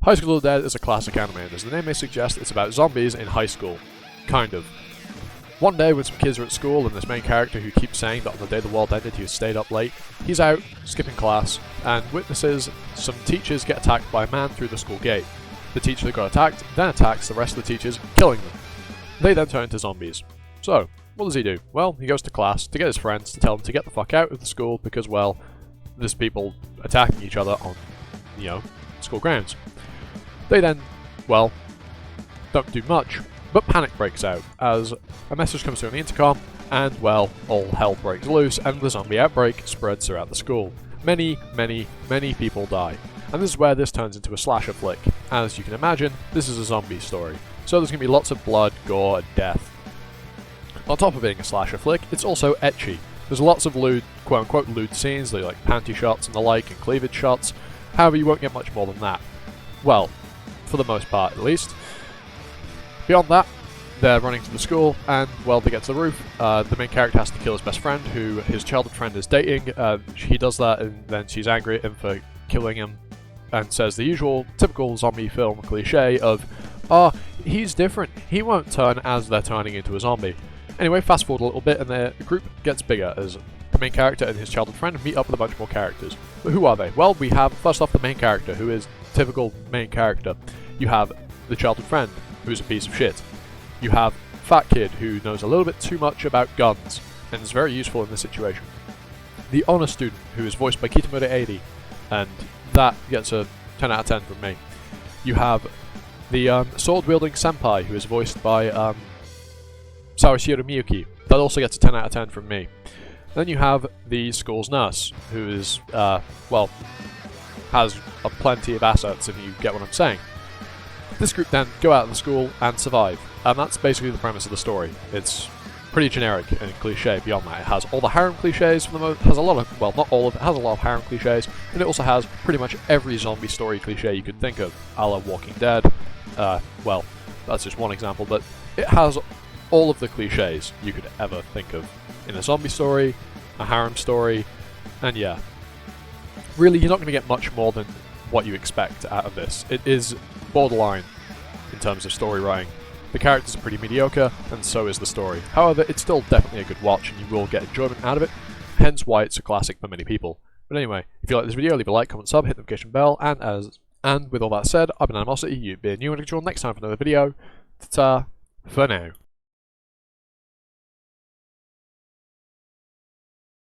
High School of the Dead is a classic anime, and as the name may suggest, it's about zombies in high school. Kind of. One day when some kids are at school and this main character who keeps saying that on the day the world ended he had stayed up late, he's out, skipping class, and witnesses some teachers get attacked by a man through the school gate. The teacher that got attacked then attacks the rest of the teachers, killing them. They then turn into zombies. So, what does he do? Well, he goes to class to get his friends to tell them to get the fuck out of the school because, well, there's people attacking each other on, school grounds. They then, well, don't do much, but panic breaks out as a message comes through on the intercom, and, well, all hell breaks loose and the zombie outbreak spreads throughout the school. Many, many, many people die. And this is where this turns into a slasher flick. As you can imagine, this is a zombie story, so there's going to be lots of blood, gore, and death. On top of being a slasher flick, it's also ecchi. There's lots of lewd, quote-unquote lewd scenes, like panty shots and the like, and cleavage shots. However, you won't get much more than that. Well, for the most part at least. Beyond that, they're running to the school, and, well, they get to the roof. The main character has to kill his best friend, who his childhood friend is dating. He does that, and then she's angry at him for killing him, and says the usual, typical zombie film cliche of, he's different, he won't turn as they're turning into a zombie. Anyway, fast forward a little bit, and the group gets bigger as the main character and his childhood friend meet up with a bunch more characters. But who are they? Well, we have, first off, the main character, who is typical main character. You have the childhood friend, who's a piece of shit. You have Fat Kid, who knows a little bit too much about guns, and is very useful in this situation. The honor student, who is voiced by Kitamura 80, and that gets a 10 out of 10 from me. You have the sword-wielding senpai, who is voiced by Sawashiro Miyuki. That also gets a 10 out of 10 from me. Then you have the school's nurse, who is, has plenty of assets, if you get what I'm saying. This group then go out of the school and survive, and that's basically the premise of the story. It's pretty generic and cliche beyond that. It has all the harem cliches, has a lot of, well, not all of it, has a lot of harem cliches, and it also has pretty much every zombie story cliche you could think of, a la Walking Dead. Well, that's just one example, but it has all of the cliches you could ever think of in a zombie story, a harem story, and yeah. Really, you're not going to get much more than what you expect out of this. It is borderline in terms of story writing. The characters are pretty mediocre, and so is the story. However, it's still definitely a good watch, and you will get enjoyment out of it, hence why it's a classic for many people. But anyway, if you like this video, leave a like, comment, sub, hit the notification bell, and with all that said, I've been Animosity, you've been new, and I'll next time for another video. Ta-ta, for now.